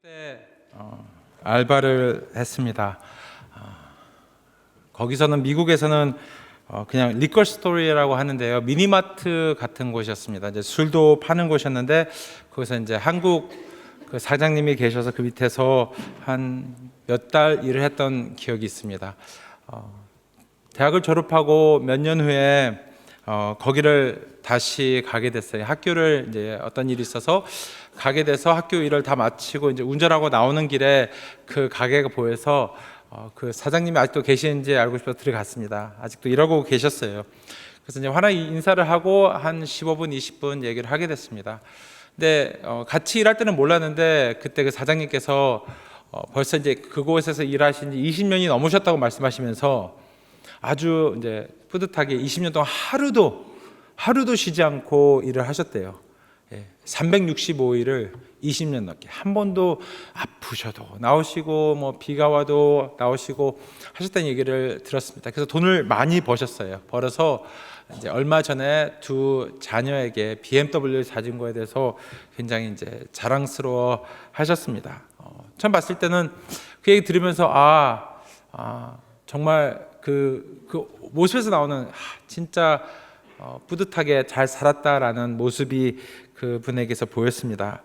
때 알바를 했습니다. 거기서는 미국에서는 그냥 리커 스토리라고 하는데요, 미니마트 같은 곳이었습니다. 이제 술도 파는 곳이었는데 거기서 이제 한국 그 사장님이 계셔서 그 밑에서 한 몇 달 일을 했던 기억이 있습니다. 대학을 졸업하고 몇 년 후에 거기를 다시 가게 됐어요. 학교를 이제 어떤 일이 있어서 가게 돼서 학교 일을 다 마치고 이제 운전하고 나오는 길에 그 가게가 보여서 그 사장님이 아직도 계시는지 알고 싶어서 들어갔습니다. 아직도 일하고 계셨어요. 그래서 이제 환하게 인사를 하고 한 15분, 20분 얘기를 하게 됐습니다. 근데 같이 일할 때는 몰랐는데 그때 그 사장님께서 벌써 이제 그곳에서 일하신 지 20년이 넘으셨다고 말씀하시면서 아주 이제 뿌듯하게 20년 동안 하루도 쉬지 않고 일을 하셨대요. 365일을 20년 넘게 한 번도 아프셔도 나오시고 뭐 비가 와도 나오시고 하셨다는 얘기를 들었습니다. 그래서 돈을 많이 버셨어요. 벌어서 이제 얼마 전에 두 자녀에게 BMW 사준 거에 대해서 굉장히 이제 자랑스러워 하셨습니다. 처음 봤을 때는 그 얘기 들으면서 정말 그 모습에서 나오는 진짜 뿌듯하게 잘 살았다라는 모습이 그분에게서 보였습니다.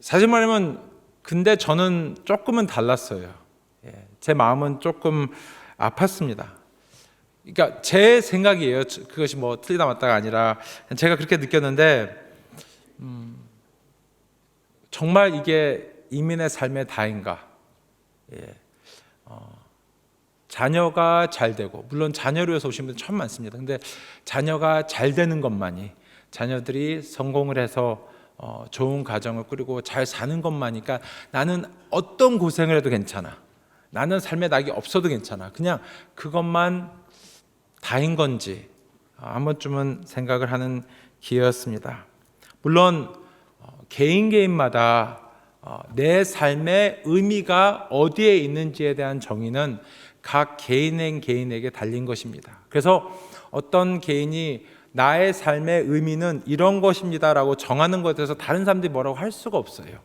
사실 말하면 근데 저는 조금은 달랐어요. 제 마음은 조금 아팠습니다. 그러니까 제 생각이에요. 그것이 뭐 틀리다 맞다가 아니라 제가 그렇게 느꼈는데 정말 이게 이민의 삶의 다인가? 자녀가 잘 되고, 물론 자녀로 해서 오신 분들 참 많습니다. 근데 자녀가 잘 되는 것만이, 자녀들이 성공을 해서 좋은 가정을 꾸리고 잘 사는 것만이니까 나는 어떤 고생을 해도 괜찮아, 나는 삶에 낙이 없어도 괜찮아, 그냥 그것만 다인 건지 한 번쯤은 생각을 하는 기회였습니다. 물론 개인마다 내 삶의 의미가 어디에 있는지에 대한 정의는 각 개인에게 달린 것입니다. 그래서 어떤 개인이 나의 삶의 의미는 이런 것입니다라고 정하는 것에 대해서 다른 사람들이 뭐라고 할 수가 없어요.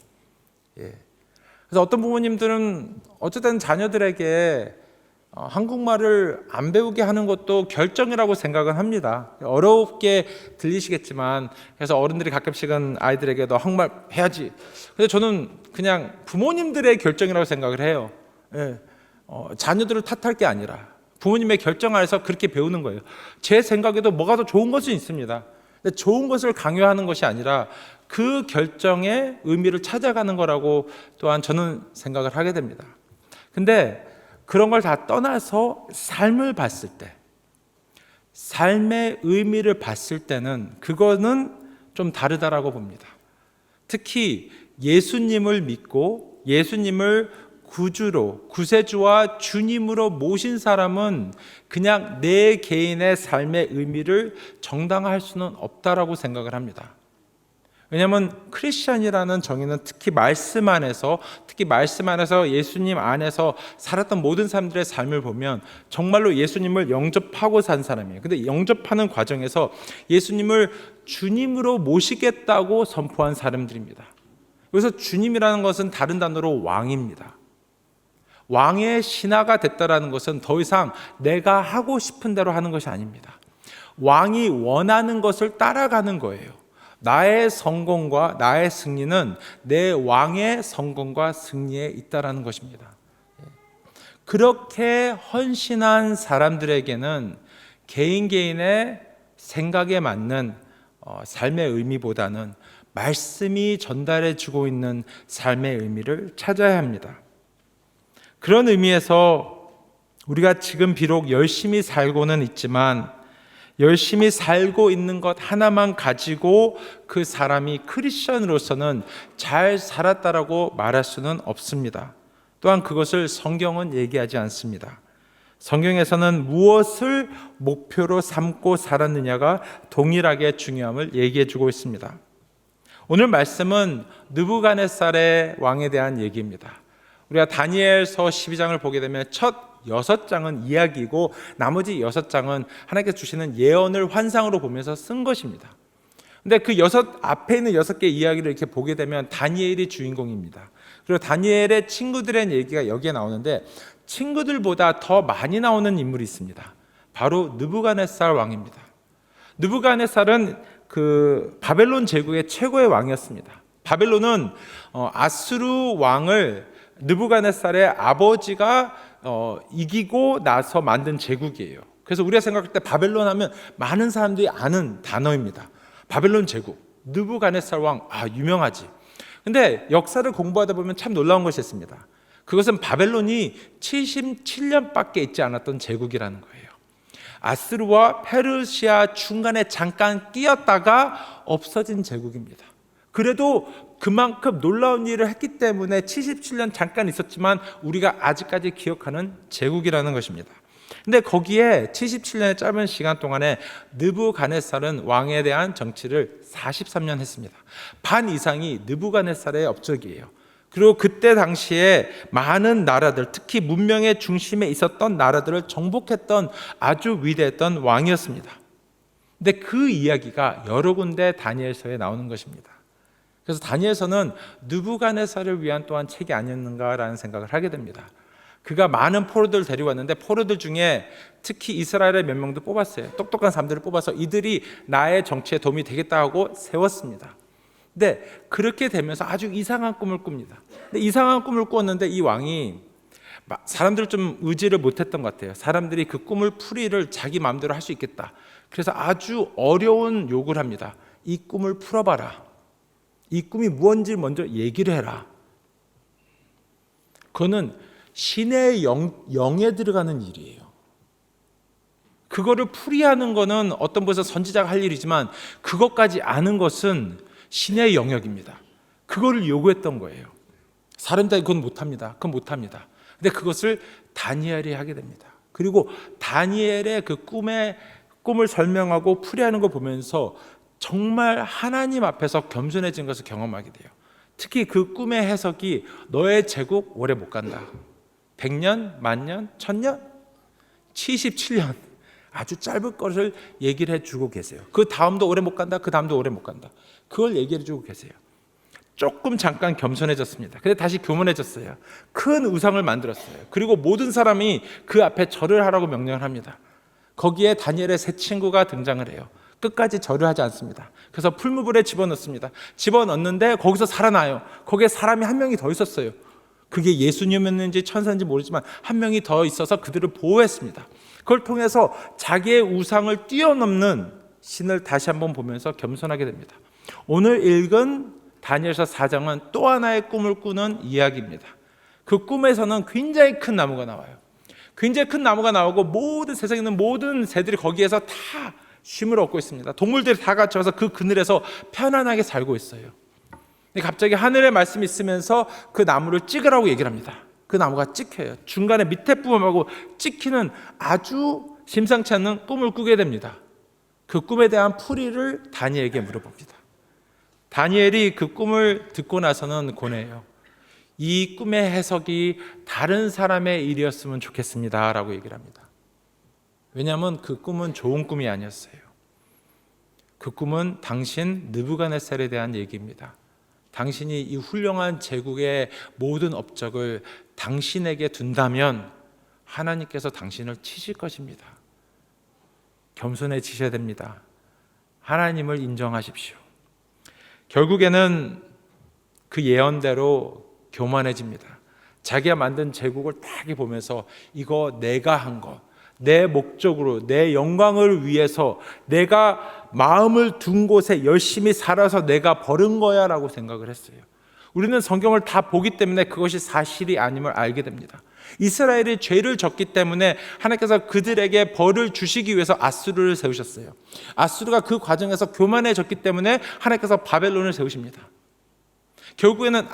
그래서 어떤 부모님들은 어쨌든 자녀들에게 한국말을 안 배우게 하는 것도 결정이라고 생각은 합니다. 어렵게 들리시겠지만, 그래서 어른들이 가끔씩은 아이들에게 너 한국말 해야지. 근데 저는 그냥 부모님들의 결정이라고 생각을 해요. 자녀들을 탓할 게 아니라 부모님의 결정 아래서 그렇게 배우는 거예요. 제 생각에도 뭐가 더 좋은 것은 있습니다. 근데 좋은 것을 강요하는 것이 아니라 그 결정의 의미를 찾아가는 거라고 또한 저는 생각을 하게 됩니다. 근데 그런 걸 다 떠나서 삶을 봤을 때, 삶의 의미를 봤을 때는 그거는 좀 다르다라고 봅니다. 특히 예수님을 믿고 예수님을 구주로, 구세주와 주님으로 모신 사람은 그냥 내 개인의 삶의 의미를 정당화할 수는 없다라고 생각을 합니다. 왜냐하면 크리스천이라는 정의는 특히 말씀 안에서 예수님 안에서 살았던 모든 사람들의 삶을 보면 정말로 예수님을 영접하고 산 사람이에요. 근데 영접하는 과정에서 예수님을 주님으로 모시겠다고 선포한 사람들입니다. 그래서 주님이라는 것은 다른 단어로 왕입니다. 왕의 신하가 됐다라는 것은 더 이상 내가 하고 싶은 대로 하는 것이 아닙니다. 왕이 원하는 것을 따라가는 거예요. 나의 성공과 나의 승리는 내 왕의 성공과 승리에 있다라는 것입니다. 그렇게 헌신한 사람들에게는 개인의 생각에 맞는 삶의 의미보다는 말씀이 전달해 주고 있는 삶의 의미를 찾아야 합니다. 그런 의미에서 우리가 지금 비록 열심히 살고는 있지만 열심히 살고 있는 것 하나만 가지고 그 사람이 크리스천으로서는 잘 살았다라고 말할 수는 없습니다. 또한 그것을 성경은 얘기하지 않습니다. 성경에서는 무엇을 목표로 삼고 살았느냐가 동일하게 중요함을 얘기해 주고 있습니다. 오늘 말씀은 느부갓네살의 왕에 대한 얘기입니다. 우리가 다니엘서 12장을 보게 되면 첫 6장은 이야기이고 나머지 6장은 하나님께서 주시는 예언을 환상으로 보면서 쓴 것입니다. 근데 그 앞에 있는 6개 이야기를 이렇게 보게 되면 다니엘이 주인공입니다. 그리고 다니엘의 친구들의 얘기가 여기에 나오는데 친구들보다 더 많이 나오는 인물이 있습니다. 바로 느부갓네살 왕입니다. 느부갓네살은 그 바벨론 제국의 최고의 왕이었습니다. 바벨론은 아수르 왕을 느부갓네살의 아버지가 이기고 나서 만든 제국이에요. 그래서 우리가 생각할 때 바벨론 하면 많은 사람들이 아는 단어입니다. 바벨론 제국, 느부갓네살 왕, 유명하지. 근데 역사를 공부하다 보면 참 놀라운 것이 있습니다. 그것은 바벨론이 77년밖에 있지 않았던 제국이라는 거예요. 아스르와 페르시아 중간에 잠깐 끼었다가 없어진 제국입니다. 그래도 그만큼 놀라운 일을 했기 때문에 77년 잠깐 있었지만 우리가 아직까지 기억하는 제국이라는 것입니다. 근데 거기에 77년의 짧은 시간 동안에 느부갓네살은 왕에 대한 정치를 43년 했습니다. 반 이상이 느부갓네살의 업적이에요. 그리고 그때 당시에 많은 나라들, 특히 문명의 중심에 있었던 나라들을 정복했던 아주 위대했던 왕이었습니다. 근데 그 이야기가 여러 군데 다니엘서에 나오는 것입니다. 그래서 다니엘서는 느부갓네살을 위한 또한 책이 아니었는가라는 생각을 하게 됩니다. 그가 많은 포로들을 데리고 왔는데 포로들 중에 특히 이스라엘의 몇 명도 뽑았어요. 똑똑한 사람들을 뽑아서 이들이 나의 정치에 도움이 되겠다 하고 세웠습니다. 근데 그렇게 되면서 아주 이상한 꿈을 꿉니다. 근데 이상한 꿈을 꿨는데 이 왕이 사람들을 좀 의지를 못했던 것 같아요. 사람들이 그 꿈을 풀이를 자기 마음대로 할 수 있겠다. 그래서 아주 어려운 요구를 합니다. 이 꿈을 풀어봐라. 이 꿈이 무엇인지 먼저 얘기를 해라. 그거는 신의 영에 들어가는 일이에요. 그거를 풀이하는 거는 어떤 곳에서 선지자가 할 일이지만 그것까지 아는 것은 신의 영역입니다. 그거를 요구했던 거예요. 사람들이 그건 못합니다. 그건 못합니다. 근데 그것을 다니엘이 하게 됩니다. 그리고 다니엘의 그 꿈을 설명하고 풀이하는 걸 보면서 정말 하나님 앞에서 겸손해진 것을 경험하게 돼요. 특히 그 꿈의 해석이 너의 제국 오래 못 간다. 100년, 만년, 1000년, 77년 아주 짧은 것을 얘기를 해주고 계세요. 그 다음도 오래 못 간다. 그 다음도 오래 못 간다. 그걸 얘기해 주고 계세요. 조금 잠깐 겸손해졌습니다. 근데 다시 교만해졌어요. 큰 우상을 만들었어요. 그리고 모든 사람이 그 앞에 절을 하라고 명령을 합니다. 거기에 다니엘의 세 친구가 등장을 해요. 끝까지 절을 하지 않습니다. 그래서 풀무불에 집어넣습니다. 집어넣는데 거기서 살아나요. 거기에 사람이 한 명이 더 있었어요. 그게 예수님이었는지 천사인지 모르지만 한 명이 더 있어서 그들을 보호했습니다. 그걸 통해서 자기의 우상을 뛰어넘는 신을 다시 한번 보면서 겸손하게 됩니다. 오늘 읽은 다니엘서 4장은 또 하나의 꿈을 꾸는 이야기입니다. 그 꿈에서는 굉장히 큰 나무가 나와요. 굉장히 큰 나무가 나오고 모든 세상에 있는 모든 새들이 거기에서 다 쉼을 얻고 있습니다. 동물들이 다 같이 와서 그 그늘에서 편안하게 살고 있어요. 갑자기 하늘의 말씀이 있으면서 그 나무를 찍으라고 얘기를 합니다. 그 나무가 찍혀요. 중간에 밑에 부분하고 찍히는 아주 심상치 않는 꿈을 꾸게 됩니다. 그 꿈에 대한 풀이를 다니엘에게 물어봅니다. 다니엘이 그 꿈을 듣고 나서는 고뇌해요. 이 꿈의 해석이 다른 사람의 일이었으면 좋겠습니다 라고 얘기를 합니다. 왜냐하면 그 꿈은 좋은 꿈이 아니었어요. 그 꿈은 당신 느부갓네살에 대한 얘기입니다. 당신이 이 훌륭한 제국의 모든 업적을 당신에게 둔다면 하나님께서 당신을 치실 것입니다. 겸손해지셔야 됩니다. 하나님을 인정하십시오. 결국에는 그 예언대로 교만해집니다. 자기가 만든 제국을 딱 보면서 이거 내가 한 것, 내 목적으로 내 영광을 위해서 내가 마음을 둔 곳에 열심히 살아서 내가 벌은 거야 라고 생각을 했어요. 우리는 성경을 다 보기 때문에 그것이 사실이 아님을 알게 됩니다. 이스라엘이 죄를 졌기 때문에 하나님께서 그들에게 벌을 주시기 위해서 아수르를 세우셨어요. 아수르가 그 과정에서 교만해졌기 때문에 하나님께서 바벨론을 세우십니다. 결국에는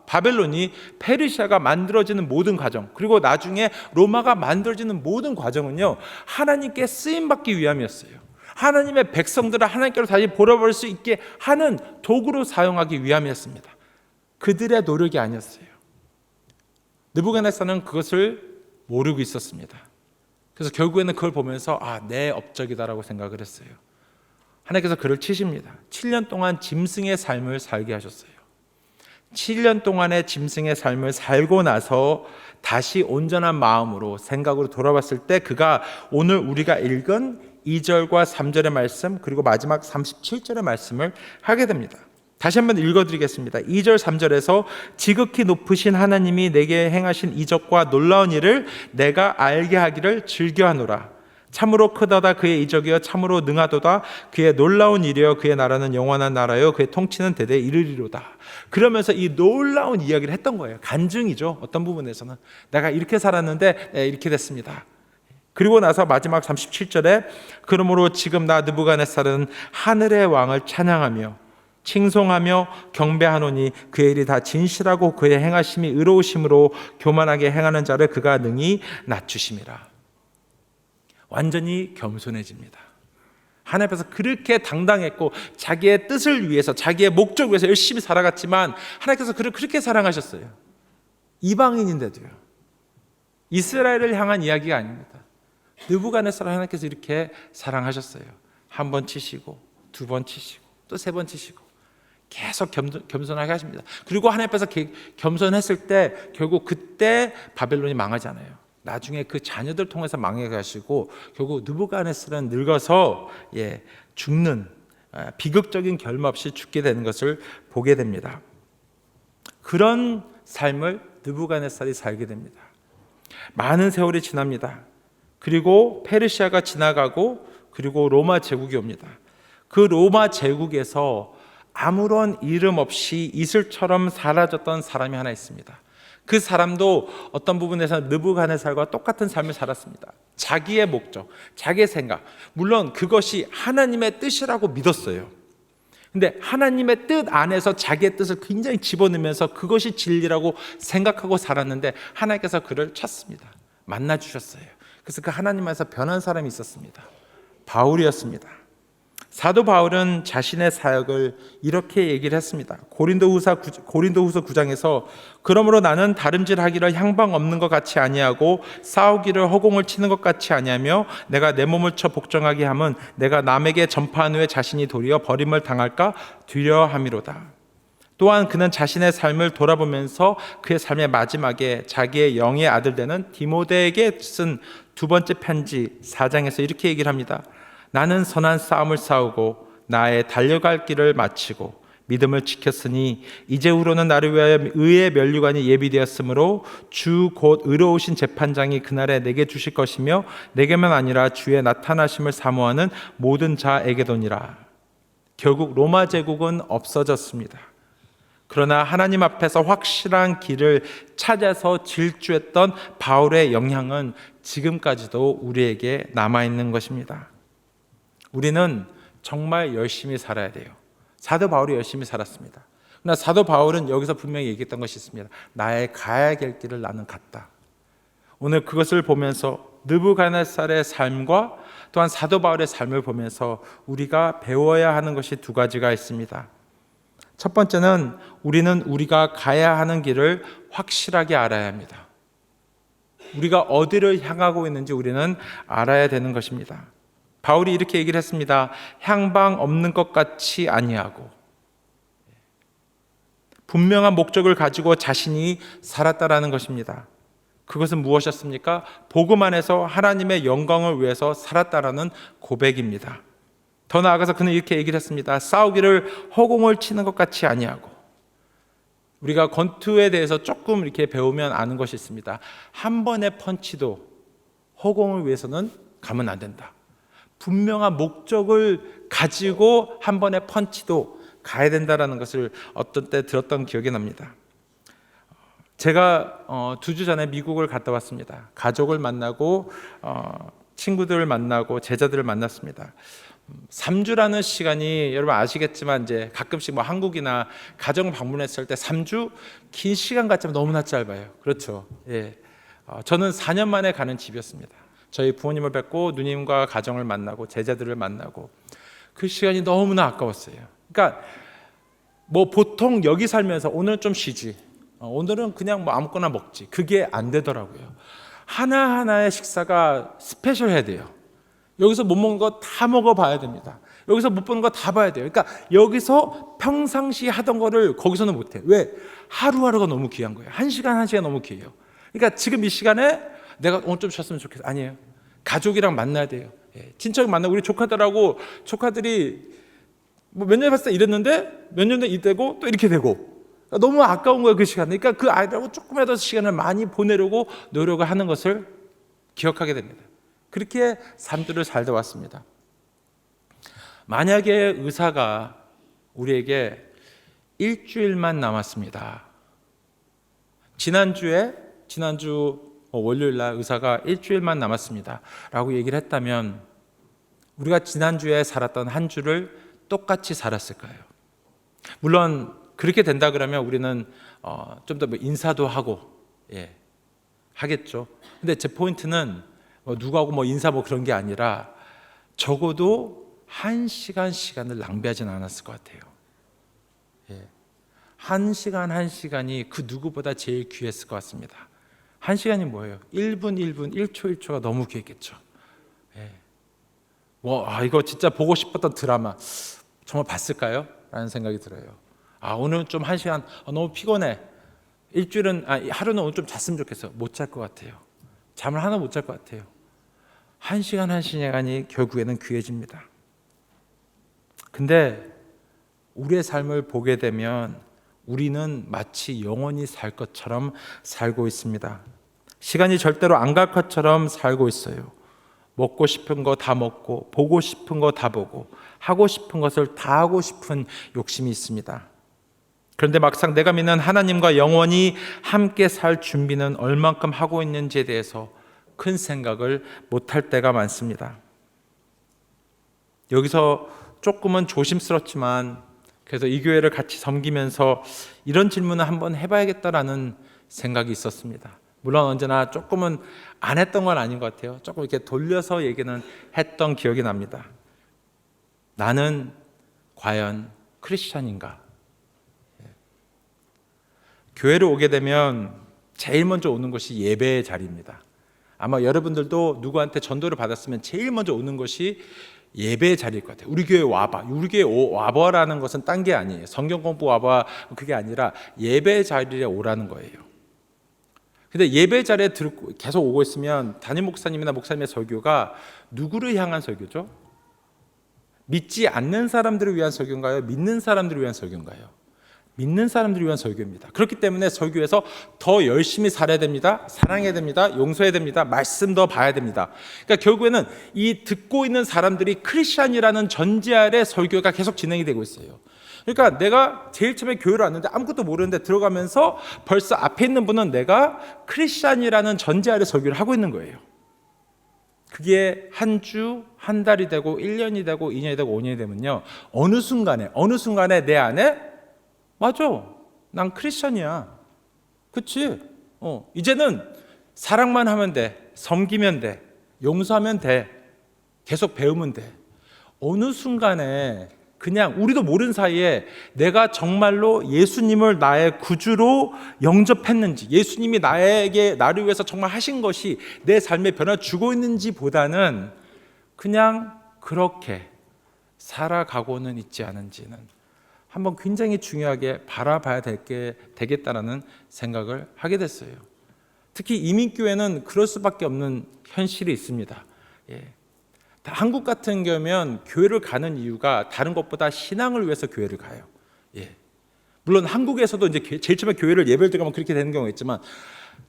바벨론이 페르시아가 만들어지는 모든 과정, 그리고 나중에 로마가 만들어지는 모든 과정은요, 하나님께 쓰임받기 위함이었어요. 하나님의 백성들을 하나님께로 다시 돌아볼 수 있게 하는 도구로 사용하기 위함이었습니다. 그들의 노력이 아니었어요. 느부갓네살은 그것을 모르고 있었습니다. 그래서 결국에는 그걸 보면서 내 업적이다라고 생각을 했어요. 하나님께서 그를 치십니다. 7년 동안 짐승의 삶을 살게 하셨어요. 7년 동안의 짐승의 삶을 살고 나서 다시 온전한 마음으로 생각으로 돌아봤을 때 그가 오늘 우리가 읽은 2절과 3절의 말씀 그리고 마지막 37절의 말씀을 하게 됩니다. 다시 한번 읽어드리겠습니다. 2절 3절에서 지극히 높으신 하나님이 내게 행하신 이적과 놀라운 일을 내가 알게 하기를 즐겨하노라. 참으로 크도다 그의 이적이여 참으로 능하도다 그의 놀라운 일이여 그의 나라는 영원한 나라여 그의 통치는 대대에 이르리로다. 그러면서 이 놀라운 이야기를 했던 거예요. 간증이죠. 어떤 부분에서는 내가 이렇게 살았는데 이렇게 됐습니다. 그리고 나서 마지막 37절에 그러므로 지금 나 느부갓네살은 하늘의 왕을 찬양하며 칭송하며 경배하노니 그의 일이 다 진실하고 그의 행하심이 의로우심으로 교만하게 행하는 자를 그가 능히 낮추심이라. 완전히 겸손해집니다. 하나님 앞에서 그렇게 당당했고 자기의 뜻을 위해서 자기의 목적을 위해서 열심히 살아갔지만 하나님께서 그를 그렇게 사랑하셨어요. 이방인인데도요. 이스라엘을 향한 이야기가 아닙니다. 느부갓네살을 하나님께서 이렇게 사랑하셨어요. 한 번 치시고 두 번 치시고 또 세 번 치시고 계속 겸손하게 하십니다. 그리고 하나님 앞에서 겸손했을 때 결국 그때 바벨론이 망하지 않아요. 나중에 그 자녀들 통해서 망해 가시고 결국 느부갓네살은 늙어서 죽는 비극적인 결말 없이 죽게 되는 것을 보게 됩니다. 그런 삶을 느부갓네살이 살게 됩니다. 많은 세월이 지납니다. 그리고 페르시아가 지나가고 그리고 로마 제국이 옵니다. 그 로마 제국에서 아무런 이름 없이 이슬처럼 사라졌던 사람이 하나 있습니다. 그 사람도 어떤 부분에서 느부갓네살과 똑같은 삶을 살았습니다. 자기의 목적, 자기의 생각, 물론 그것이 하나님의 뜻이라고 믿었어요. 근데 하나님의 뜻 안에서 자기의 뜻을 굉장히 집어넣으면서 그것이 진리라고 생각하고 살았는데 하나님께서 그를 찾습니다. 만나 주셨어요. 그래서 그 하나님 안에서 변한 사람이 있었습니다. 바울이었습니다. 사도 바울은 자신의 사역을 이렇게 얘기를 했습니다. 고린도후서 9장에서 그러므로 나는 다름질하기를 향방 없는 것 같이 아니하고 싸우기를 허공을 치는 것 같이 아니하며 내가 내 몸을 쳐 복종하게 함은 내가 남에게 전파한 후에 자신이 도리어 버림을 당할까 두려워함이로다. 또한 그는 자신의 삶을 돌아보면서 그의 삶의 마지막에 자기의 영의 아들 되는 디모데에게 쓴 두 번째 편지 4장에서 이렇게 얘기를 합니다. 나는 선한 싸움을 싸우고 나의 달려갈 길을 마치고 믿음을 지켰으니 이제후로는 나를 위하여 의의 면류관이 예비되었으므로 주 곧 의로우신 재판장이 그날에 내게 주실 것이며 내게만 아니라 주의 나타나심을 사모하는 모든 자에게도니라. 결국 로마 제국은 없어졌습니다. 그러나 하나님 앞에서 확실한 길을 찾아서 질주했던 바울의 영향은 지금까지도 우리에게 남아있는 것입니다. 우리는 정말 열심히 살아야 돼요. 사도 바울이 열심히 살았습니다. 그러나 사도 바울은 여기서 분명히 얘기했던 것이 있습니다. 나의 가야 될 길을 나는 갔다. 오늘 그것을 보면서 느부갓네살의 삶과 또한 사도 바울의 삶을 보면서 우리가 배워야 하는 것이 두 가지가 있습니다. 첫 번째는 우리는 우리가 가야 하는 길을 확실하게 알아야 합니다. 우리가 어디를 향하고 있는지 우리는 알아야 되는 것입니다. 바울이 이렇게 얘기를 했습니다. 향방 없는 것 같이 아니하고 분명한 목적을 가지고 자신이 살았다라는 것입니다. 그것은 무엇이었습니까? 복음 안에서 하나님의 영광을 위해서 살았다라는 고백입니다. 더 나아가서 그는 이렇게 얘기를 했습니다. 싸우기를 허공을 치는 것 같이 아니하고 우리가 권투에 대해서 조금 이렇게 배우면 아는 것이 있습니다. 한 번의 펀치도 허공을 위해서는 가면 안 된다. 분명한 목적을 가지고 한 번의 펀치도 가야 된다라는 것을 어떤 때 들었던 기억이 납니다. 제가 2주 전에 미국을 갔다 왔습니다. 가족을 만나고 친구들을 만나고 제자들을 만났습니다. 3주라는 시간이 여러분 아시겠지만 이제 가끔씩 뭐 한국이나 가정 방문했을 때 3주 긴 시간 같지만 너무나 짧아요. 그렇죠. 예. 저는 4년 만에 가는 집이었습니다. 저희 부모님을 뵙고 누님과 가정을 만나고 제자들을 만나고 그 시간이 너무나 아까웠어요. 그러니까 뭐 보통 여기 살면서 오늘 좀 쉬지, 오늘은 그냥 뭐 아무거나 먹지, 그게 안 되더라고요. 하나하나의 식사가 스페셜해야 돼요. 여기서 못 먹는 거 다 먹어봐야 됩니다. 여기서 못 보는 거 다 봐야 돼요. 그러니까 여기서 평상시 하던 거를 거기서는 못해. 왜? 하루하루가 너무 귀한 거예요. 한 시간 한 시간 너무 귀해요. 그러니까 지금 이 시간에 내가 오늘 좀 쉬었으면 좋겠어. 아니에요. 가족이랑 만나야 돼요. 친척 만나고, 우리 조카들이 뭐 몇 년 봤을 때 이랬는데 몇 년 뒤 되고 또 이렇게 되고, 그러니까 너무 아까운 거예요, 그 시간. 그러니까 그 아이들하고 조금이라도 시간을 많이 보내려고 노력을 하는 것을 기억하게 됩니다. 그렇게 삶들을 살다 왔습니다. 만약에 의사가 우리에게 일주일만 남았습니다. 지난주 월요일 날 의사가 일주일만 남았습니다 라고 얘기를 했다면, 우리가 지난주에 살았던 한 주를 똑같이 살았을까요? 물론 그렇게 된다 그러면 우리는 좀 더 인사도 하고 하겠죠. 근데 제 포인트는 누구하고 인사 그런 게 아니라, 적어도 한 시간을 낭비하지는 않았을 것 같아요. 한 시간이 그 누구보다 제일 귀했을 것 같습니다. 한 시간이 뭐예요? 1분, 1초, 1초가 너무 귀했겠죠. 이거 진짜 보고 싶었던 드라마 정말 봤을까요? 라는 생각이 들어요. 오늘은 좀 한 시간 너무 피곤해. 하루는 오늘 좀 잤으면 좋겠어. 못 잘 것 같아요. 잠을 하나 못 잘 것 같아요. 한 시간이 결국에는 귀해집니다. 근데 우리의 삶을 보게 되면 우리는 마치 영원히 살 것처럼 살고 있습니다. 시간이 절대로 안 갈 것처럼 살고 있어요. 먹고 싶은 거 다 먹고, 보고 싶은 거 다 보고, 하고 싶은 것을 다 하고 싶은 욕심이 있습니다. 그런데 막상 내가 믿는 하나님과 영원히 함께 살 준비는 얼만큼 하고 있는지에 대해서 큰 생각을 못할 때가 많습니다. 여기서 조금은 조심스럽지만 그래서 이 교회를 같이 섬기면서 이런 질문을 한번 해봐야겠다라는 생각이 있었습니다. 물론 언제나 조금은 안 했던 건 아닌 것 같아요. 조금 이렇게 돌려서 얘기는 했던 기억이 납니다. 나는 과연 크리스찬인가? 교회를 오게 되면 제일 먼저 오는 것이 예배의 자리입니다. 아마 여러분들도 누구한테 전도를 받았으면 제일 먼저 오는 것이 예배의 자리일 것 같아요. 우리 교회 와봐. 우리 교회 와봐라는 것은 딴 게 아니에요. 성경 공부 와봐 그게 아니라 예배의 자리에 오라는 거예요. 근데 예배 자리에 계속 오고 있으면 담임 목사님이나 목사님의 설교가 누구를 향한 설교죠? 믿지 않는 사람들을 위한 설교인가요? 믿는 사람들을 위한 설교인가요? 믿는 사람들을 위한 설교입니다. 그렇기 때문에 설교에서 더 열심히 살아야 됩니다. 사랑해야 됩니다. 용서해야 됩니다. 말씀 더 봐야 됩니다. 그러니까 결국에는 이 듣고 있는 사람들이 크리스찬이라는 전제 아래 설교가 계속 진행이 되고 있어요. 그러니까 내가 제일 처음에 교회를 왔는데 아무것도 모르는데 들어가면서 벌써 앞에 있는 분은 내가 크리스찬이라는 전제 아래 설교를 하고 있는 거예요. 그게 한 주, 한 달이 되고 1년이 되고 2년이 되고 5년이 되면요, 어느 순간에 내 안에 맞아, 난 크리스찬이야. 그치? 이제는 사랑만 하면 돼. 섬기면 돼. 용서하면 돼. 계속 배우면 돼. 어느 순간에 그냥 우리도 모르는 사이에 내가 정말로 예수님을 나의 구주로 영접했는지, 예수님이 나를 위해서 정말 하신 것이 내 삶에 변화 주고 있는지 보다는 그냥 그렇게 살아가고는 있지 않은지는 한번 굉장히 중요하게 바라봐야 되겠다라는 생각을 하게 됐어요. 특히 이민교회는 그럴 수밖에 없는 현실이 있습니다. 한국 같은 경우면 교회를 가는 이유가 다른 것보다 신앙을 위해서 교회를 가요. 물론 한국에서도 이제 제일 처음에 교회를 예배를 들어가면 그렇게 되는 경우가 있지만,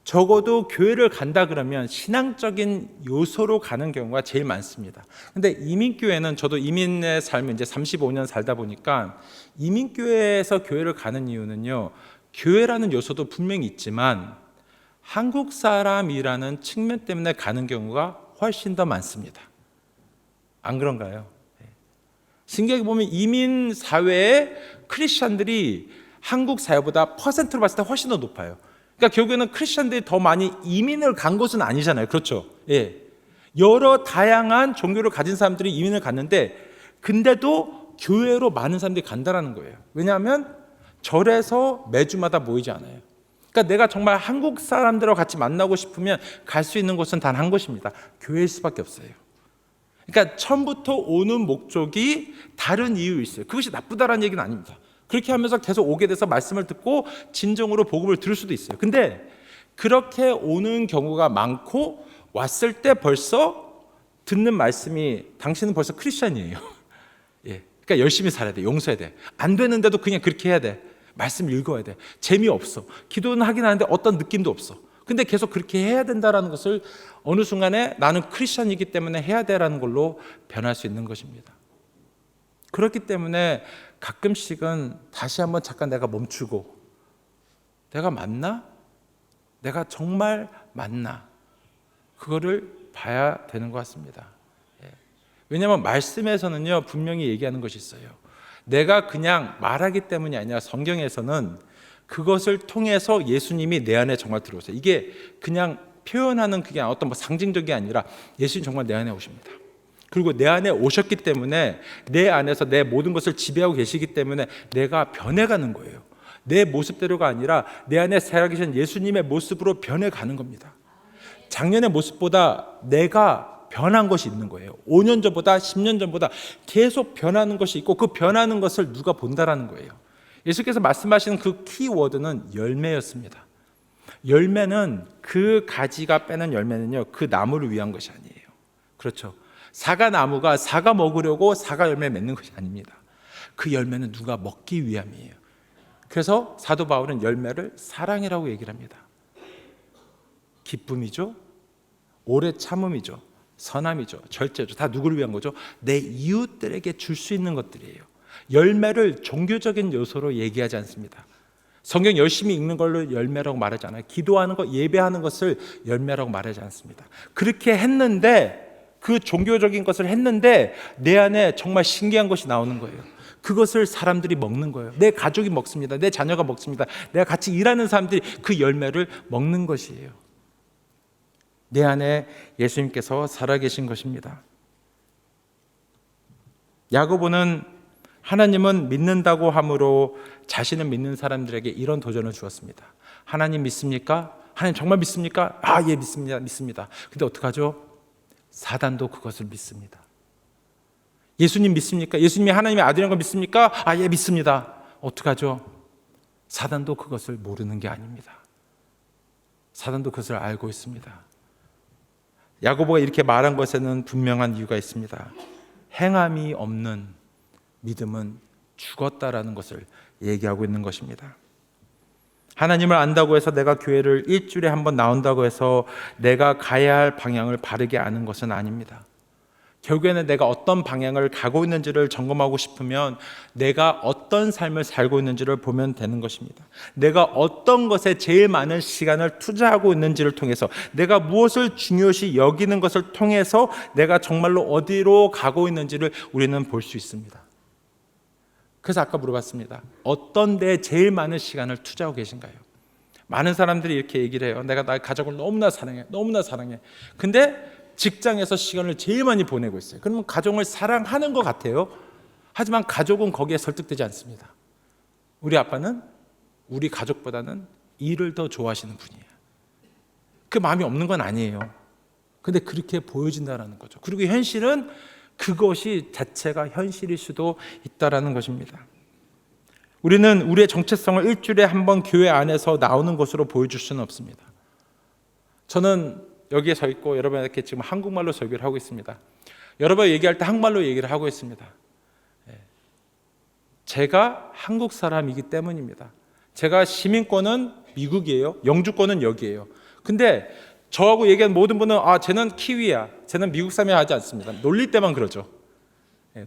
적어도 교회를 간다 그러면 신앙적인 요소로 가는 경우가 제일 많습니다. 근데 이민교회는, 저도 이민의 삶을 이제 35년 살다 보니까 이민교회에서 교회를 가는 이유는요, 교회라는 요소도 분명히 있지만 한국 사람이라는 측면 때문에 가는 경우가 훨씬 더 많습니다. 안 그런가요? 신기하게 보면 이민 사회의 크리스찬들이 한국 사회보다 퍼센트로 봤을 때 훨씬 더 높아요. 그러니까 결국에는 크리스찬들이 더 많이 이민을 간 것은 아니잖아요. 그렇죠? 여러 다양한 종교를 가진 사람들이 이민을 갔는데, 근데도 교회로 많은 사람들이 간다라는 거예요. 왜냐하면 절에서 매주마다 모이지 않아요. 그러니까 내가 정말 한국 사람들과 같이 만나고 싶으면 갈 수 있는 곳은 단 한 곳입니다. 교회일 수밖에 없어요. 그러니까 처음부터 오는 목적이 다른 이유 있어요. 그것이 나쁘다라는 얘기는 아닙니다. 그렇게 하면서 계속 오게 돼서 말씀을 듣고 진정으로 복음을 들을 수도 있어요. 근데 그렇게 오는 경우가 많고 왔을 때 벌써 듣는 말씀이 당신은 벌써 크리스찬이에요. 예. 그러니까 열심히 살아야 돼. 용서해야 돼. 안 되는데도 그냥 그렇게 해야 돼. 말씀 읽어야 돼. 재미없어. 기도는 하긴 하는데 어떤 느낌도 없어. 근데 계속 그렇게 해야 된다는 것을 어느 순간에 나는 크리스찬이기 때문에 해야 돼라는 걸로 변할 수 있는 것입니다. 그렇기 때문에 가끔씩은 다시 한번 잠깐 내가 멈추고 내가 맞나? 내가 정말 맞나? 그거를 봐야 되는 것 같습니다. 왜냐하면 말씀에서는요 분명히 얘기하는 것이 있어요. 내가 그냥 말하기 때문이 아니라 성경에서는 그것을 통해서 예수님이 내 안에 정말 들어오세요. 이게 그냥 표현하는 그게 어떤 상징적이 아니라 예수님 정말 내 안에 오십니다. 그리고 내 안에 오셨기 때문에 내 안에서 내 모든 것을 지배하고 계시기 때문에 내가 변해가는 거예요. 내 모습대로가 아니라 내 안에 살아계신 예수님의 모습으로 변해가는 겁니다. 작년의 모습보다 내가 변한 것이 있는 거예요. 5년 전보다 10년 전보다 계속 변하는 것이 있고 그 변하는 것을 누가 본다라는 거예요. 예수께서 말씀하시는 그 키워드는 열매였습니다. 열매는 그 가지가 빼는 열매는요 그 나무를 위한 것이 아니에요. 그렇죠. 사과 나무가 사과 먹으려고 사과 열매 맺는 것이 아닙니다. 그 열매는 누가 먹기 위함이에요. 그래서 사도 바울은 열매를 사랑이라고 얘기를 합니다. 기쁨이죠, 오래 참음이죠, 선함이죠, 절제죠. 다 누구를 위한 거죠? 내 이웃들에게 줄 수 있는 것들이에요. 열매를 종교적인 요소로 얘기하지 않습니다. 성경 열심히 읽는 걸로 열매라고 말하지 않아요. 기도하는 것, 예배하는 것을 열매라고 말하지 않습니다. 그렇게 했는데 그 종교적인 것을 했는데 내 안에 정말 신기한 것이 나오는 거예요. 그것을 사람들이 먹는 거예요. 내 가족이 먹습니다. 내 자녀가 먹습니다. 내가 같이 일하는 사람들이 그 열매를 먹는 것이에요. 내 안에 예수님께서 살아계신 것입니다. 야고보는 하나님은 믿는다고 함으로 자신을 믿는 사람들에게 이런 도전을 주었습니다. 하나님 믿습니까? 하나님 정말 믿습니까? 예, 믿습니다. 근데 어떡하죠? 사단도 그것을 믿습니다. 예수님 믿습니까? 예수님이 하나님의 아들인 거 믿습니까? 예, 믿습니다. 어떡하죠? 사단도 그것을 모르는 게 아닙니다. 사단도 그것을 알고 있습니다. 야고보가 이렇게 말한 것에는 분명한 이유가 있습니다. 행함이 없는 믿음은 죽었다라는 것을 얘기하고 있는 것입니다. 하나님을 안다고 해서 내가 교회를 일주일에 한 번 나온다고 해서 내가 가야 할 방향을 바르게 아는 것은 아닙니다. 결국에는 내가 어떤 방향을 가고 있는지를 점검하고 싶으면 내가 어떤 삶을 살고 있는지를 보면 되는 것입니다. 내가 어떤 것에 제일 많은 시간을 투자하고 있는지를 통해서 내가 무엇을 중요시 여기는 것을 통해서 내가 정말로 어디로 가고 있는지를 우리는 볼 수 있습니다. 그래서 아까 물어봤습니다. 어떤 데에 제일 많은 시간을 투자하고 계신가요? 많은 사람들이 이렇게 얘기를 해요. 내가 나의 가족을 너무나 사랑해. 너무나 사랑해. 근데 직장에서 시간을 제일 많이 보내고 있어요. 그러면 가족을 사랑하는 것 같아요. 하지만 가족은 거기에 설득되지 않습니다. 우리 아빠는 우리 가족보다는 일을 더 좋아하시는 분이에요. 그 마음이 없는 건 아니에요. 근데 그렇게 보여진다는 거죠. 그리고 현실은 그것이 자체가 현실일 수도 있다는 것입니다. 우리는 우리의 정체성을 일주일에 한 번 교회 안에서 나오는 것으로 보여줄 수는 없습니다. 저는 여기에 서 있고 여러분에게 지금 한국말로 설교를 하고 있습니다. 여러분 얘기할 때 한국말로 얘기를 하고 있습니다. 제가 한국 사람이기 때문입니다. 제가 시민권은 미국이에요. 영주권은 여기에요. 근데 저하고 얘기한 모든 분은 쟤는 키위야, 쟤는 미국 사람이야 하지 않습니다. 놀릴 때만 그러죠.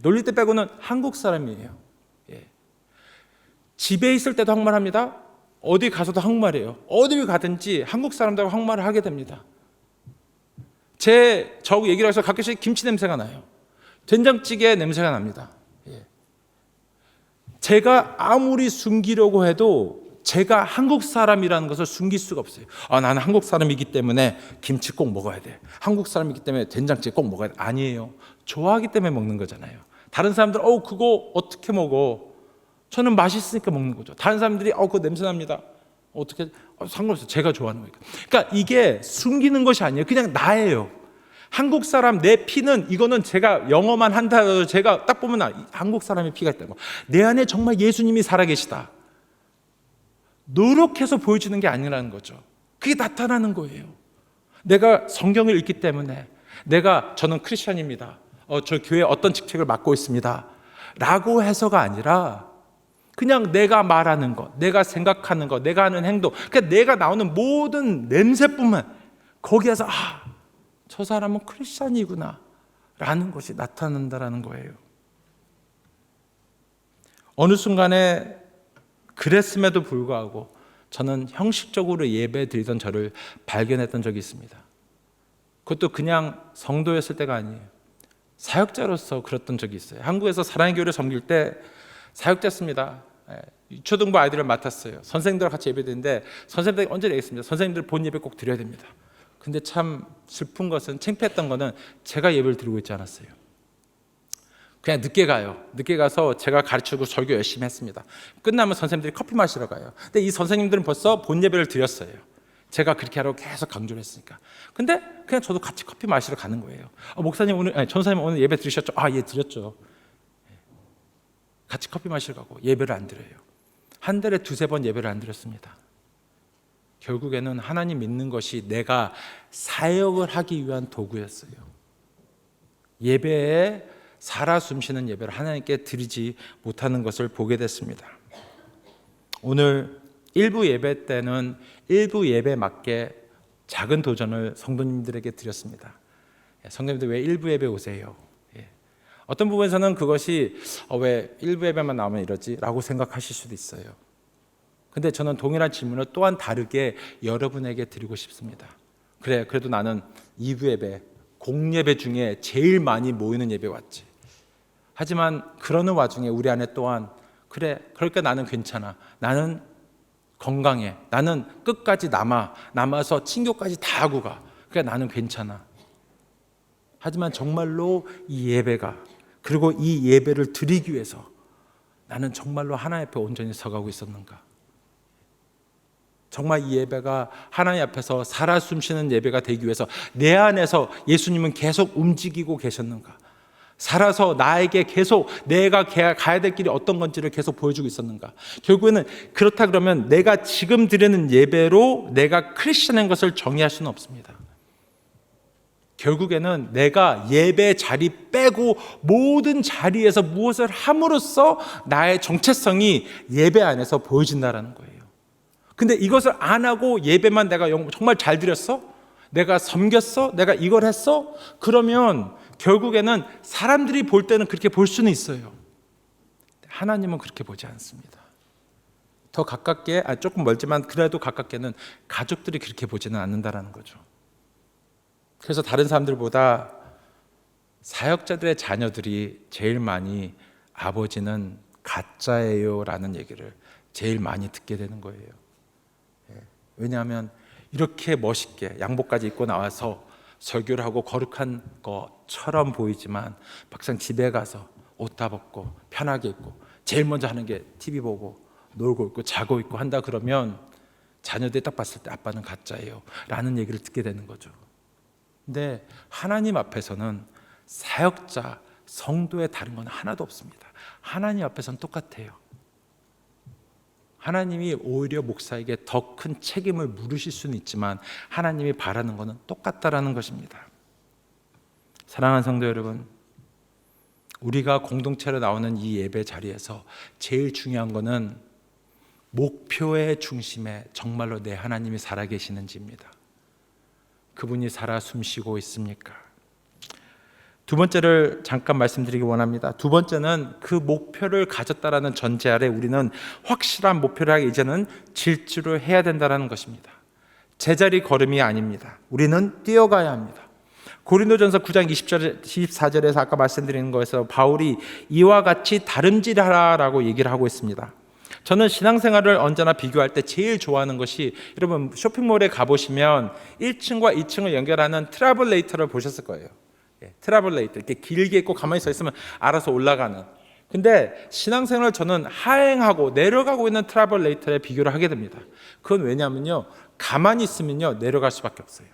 놀릴 때 빼고는 한국 사람이에요. 집에 있을 때도 한국말합니다. 어디 가서도 한국말이에요. 어딜 가든지 한국 사람들하고 한국말을 하게 됩니다. 저하고 얘기를 해서 가끔씩 김치 냄새가 나요. 된장찌개 냄새가 납니다. 제가 아무리 숨기려고 해도 제가 한국 사람이라는 것을 숨길 수가 없어요. 나는 한국 사람이기 때문에 김치 꼭 먹어야 돼. 한국 사람이기 때문에 된장찌개 꼭 먹어야 돼. 아니에요. 좋아하기 때문에 먹는 거잖아요. 다른 사람들은 그거 어떻게 먹어? 저는 맛있으니까 먹는 거죠. 다른 사람들이 그거 냄새 납니다. 어떻게? 상관없어요. 제가 좋아하는 거니까. 그러니까 이게 숨기는 것이 아니에요. 그냥 나예요. 한국 사람 내 피는 이거는 제가 영어만 한다 해도 제가 딱 보면 한국 사람의 피가 있다고. 내 안에 정말 예수님이 살아계시다. 노력해서 보여주는 게 아니라는 거죠. 그게 나타나는 거예요. 내가 성경을 읽기 때문에 저는 크리스천입니다. 저 교회 어떤 직책을 맡고 있습니다. 라고 해서가 아니라 그냥 내가 말하는 것, 내가 생각하는 것, 내가 하는 행동, 그러니까 내가 나오는 모든 냄새뿐만 거기에서 저 사람은 크리스천이구나 라는 것이 나타난다라는 거예요. 어느 순간에 그랬음에도 불구하고 저는 형식적으로 예배 드리던 저를 발견했던 적이 있습니다. 그것도 그냥 성도였을 때가 아니에요. 사역자로서 그랬던 적이 있어요. 한국에서 사랑의 교회를 섬길 때 사역자였습니다. 초등부 아이들을 맡았어요. 선생님들과 같이 예배 드리는데 선생님들이 언제 얘기했습니다. 선생님들 본 예배 꼭 드려야 됩니다. 근데 참 슬픈 것은, 창피했던 거는 제가 예배를 드리고 있지 않았어요. 그냥 늦게 가요. 늦게 가서 제가 가르치고 설교 열심히 했습니다. 끝나면 선생님들이 커피 마시러 가요. 근데 이 선생님들은 벌써 본 예배를 드렸어요. 제가 그렇게 하라고 계속 강조를 했으니까. 근데 그냥 저도 같이 커피 마시러 가는 거예요. 목사님 오늘, 전사님 오늘 예배 드리셨죠? 예, 드렸죠. 같이 커피 마시러 가고 예배를 안 드려요. 한 달에 2-3번 예배를 안 드렸습니다. 결국에는 하나님 믿는 것이 내가 사역을 하기 위한 도구였어요. 예배에 살아 숨쉬는 예배를 하나님께 드리지 못하는 것을 보게 됐습니다. 오늘 일부 예배 때는 일부 예배에 맞게 작은 도전을 성도님들에게 드렸습니다. 성도님들 왜 일부 예배 오세요? 어떤 부분에서는 그것이 왜 일부 예배만 나오면 이러지? 라고 생각하실 수도 있어요. 근데 저는 동일한 질문을 또한 다르게 여러분에게 드리고 싶습니다. 그래도 나는 2부 예배, 공예배 중에 제일 많이 모이는 예배 왔지. 하지만 그러는 와중에 우리 안에 또한 그러니까 나는 괜찮아. 나는 건강해. 나는 끝까지 남아서 친교까지 다 하고 가. 그러니까 나는 괜찮아. 하지만 정말로 이 예배가, 그리고 이 예배를 드리기 위해서 나는 정말로 하나님 앞에 온전히 서가고 있었는가? 정말 이 예배가 하나님 앞에서 살아 숨쉬는 예배가 되기 위해서 내 안에서 예수님은 계속 움직이고 계셨는가? 살아서 나에게 계속 내가 가야 될 길이 어떤 건지를 계속 보여주고 있었는가? 결국에는 그렇다 그러면 내가 지금 드리는 예배로 내가 크리스천인 것을 정의할 수는 없습니다. 결국에는 내가 예배 자리 빼고 모든 자리에서 무엇을 함으로써 나의 정체성이 예배 안에서 보여진다는 거예요. 근데 이것을 안 하고 예배만 내가 정말 잘 드렸어? 내가 섬겼어? 내가 이걸 했어? 그러면 결국에는 사람들이 볼 때는 그렇게 볼 수는 있어요. 하나님은 그렇게 보지 않습니다. 더 가깝게, 조금 멀지만 그래도 가깝게는 가족들이 그렇게 보지는 않는다라는 거죠. 그래서 다른 사람들보다 사역자들의 자녀들이 제일 많이 아버지는 가짜예요 라는 얘기를 제일 많이 듣게 되는 거예요. 왜냐하면 이렇게 멋있게 양복까지 입고 나와서 설교를 하고 거룩한 것처럼 보이지만 막상 집에 가서 옷 다 벗고 편하게 입고 제일 먼저 하는 게 TV 보고 놀고 있고 자고 있고 한다 그러면 자녀들이 딱 봤을 때 아빠는 가짜예요 라는 얘기를 듣게 되는 거죠. 근데 하나님 앞에서는 사역자, 성도의 다른 건 하나도 없습니다. 하나님 앞에서는 똑같아요. 하나님이 오히려 목사에게 더 큰 책임을 물으실 수는 있지만 하나님이 바라는 것은 똑같다라는 것입니다. 사랑하는 성도 여러분, 우리가 공동체로 나오는 이 예배 자리에서 제일 중요한 것은 목표의 중심에 정말로 내 하나님이 살아계시는지입니다. 그분이 살아 숨쉬고 있습니까? 두 번째를 잠깐 말씀드리기 원합니다. 두 번째는 그 목표를 가졌다라는 전제 아래 우리는 확실한 목표를 이제는 질주를 해야 된다는 것입니다. 제자리 걸음이 아닙니다. 우리는 뛰어가야 합니다. 고린도전서 9장 24절에서 아까 말씀드린 거에서 바울이 이와 같이 다름질하라라고 얘기를 하고 있습니다. 저는 신앙생활을 언제나 비교할 때 제일 좋아하는 것이, 여러분 쇼핑몰에 가보시면 1층과 2층을 연결하는 트러블레이터를 보셨을 거예요. 트러블레이터 이렇게 길게 있고 가만히 서 있으면 알아서 올라가는. 근데 신앙생활을 저는 하행하고 내려가고 있는 트러블레이터에 비교를 하게 됩니다. 그건 왜냐하면요, 가만히 있으면요 내려갈 수밖에 없어요.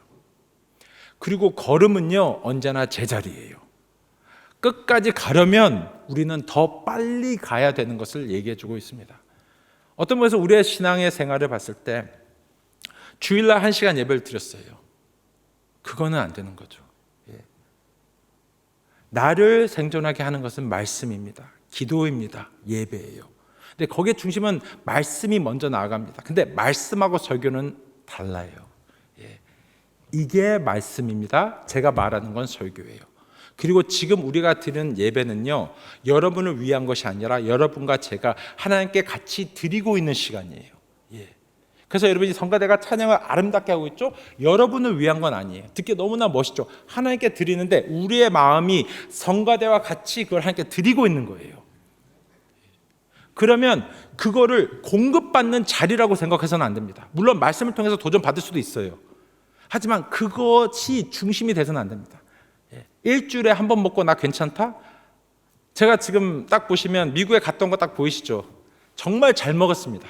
그리고 걸음은요 언제나 제자리예요. 끝까지 가려면 우리는 더 빨리 가야 되는 것을 얘기해 주고 있습니다. 어떤 면에서 우리의 신앙의 생활을 봤을 때 주일날 1시간 예배를 드렸어요. 그거는 안 되는 거죠. 나를 생존하게 하는 것은 말씀입니다. 기도입니다. 예배예요. 근데 거기에 중심은 말씀이 먼저 나아갑니다. 근데 말씀하고 설교는 달라요. 이게 말씀입니다. 제가 말하는 건 설교예요. 그리고 지금 우리가 드리는 예배는요, 여러분을 위한 것이 아니라 여러분과 제가 하나님께 같이 드리고 있는 시간이에요. 그래서 여러분이 성가대가 찬양을 아름답게 하고 있죠? 여러분을 위한 건 아니에요. 듣기 너무나 멋있죠? 하나님께 드리는데 우리의 마음이 성가대와 같이 그걸 하나님께 드리고 있는 거예요. 그러면 그거를 공급받는 자리라고 생각해서는 안 됩니다. 물론 말씀을 통해서 도전 받을 수도 있어요. 하지만 그것이 중심이 돼서는 안 됩니다. 일주일에 한 번 먹고 나 괜찮다? 제가 지금 딱 보시면 미국에 갔던 거 딱 보이시죠? 정말 잘 먹었습니다.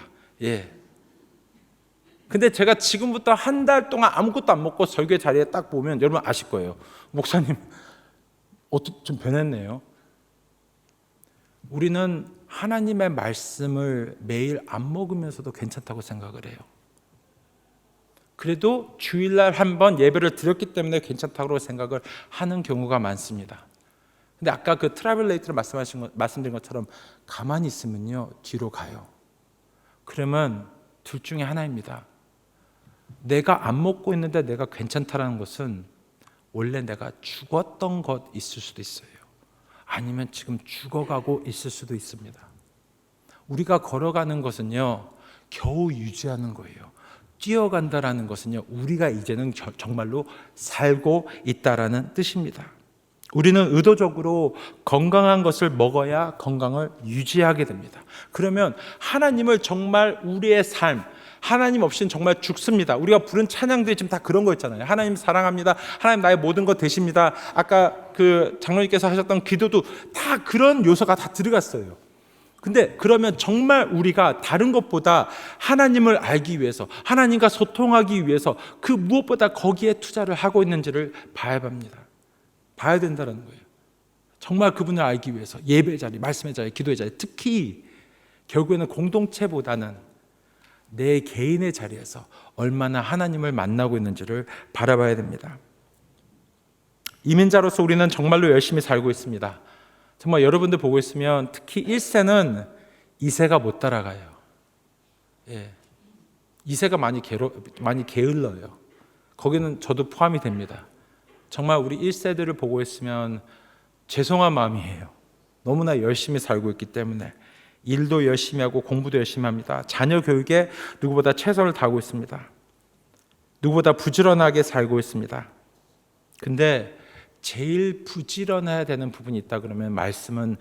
근데 제가 지금부터 한 달 동안 아무것도 안 먹고 설교 자리에 딱 보면 여러분 아실 거예요. 목사님, 좀 변했네요. 우리는 하나님의 말씀을 매일 안 먹으면서도 괜찮다고 생각을 해요. 그래도 주일날 한 번 예배를 드렸기 때문에 괜찮다고 생각을 하는 경우가 많습니다. 근데 아까 그 트라블레이트를 말씀드린 것처럼 가만히 있으면요 뒤로 가요. 그러면 둘 중에 하나입니다. 내가 안 먹고 있는데 내가 괜찮다라는 것은 원래 내가 죽었던 것 있을 수도 있어요. 아니면 지금 죽어가고 있을 수도 있습니다. 우리가 걸어가는 것은요 겨우 유지하는 거예요. 뛰어간다라는 것은요 우리가 이제는 정말로 살고 있다라는 뜻입니다. 우리는 의도적으로 건강한 것을 먹어야 건강을 유지하게 됩니다. 그러면 하나님을 정말 우리의 삶, 하나님 없이는 정말 죽습니다. 우리가 부른 찬양들이 지금 다 그런 거 있잖아요. 하나님 사랑합니다. 하나님 나의 모든 것 되십니다. 아까 그 장로님께서 하셨던 기도도 다 그런 요소가 다 들어갔어요. 근데 그러면 정말 우리가 다른 것보다 하나님을 알기 위해서, 하나님과 소통하기 위해서 그 무엇보다 거기에 투자를 하고 있는지를 봐야 합니다. 봐야 된다는 거예요. 정말 그분을 알기 위해서 예배 자리, 말씀의 자리, 기도의 자리, 특히 결국에는 공동체보다는 내 개인의 자리에서 얼마나 하나님을 만나고 있는지를 바라봐야 됩니다. 이민자로서 우리는 정말로 열심히 살고 있습니다. 정말 여러분들 보고 있으면 특히 1세는 2세가 못 따라가요. 2세가 많이 게을러요. 거기는 저도 포함이 됩니다. 정말 우리 1세들을 보고 있으면 죄송한 마음이에요. 너무나 열심히 살고 있기 때문에 일도 열심히 하고 공부도 열심히 합니다. 자녀 교육에 누구보다 최선을 다하고 있습니다. 누구보다 부지런하게 살고 있습니다. 근데 제일 부지런해야 되는 부분이 있다 그러면 말씀은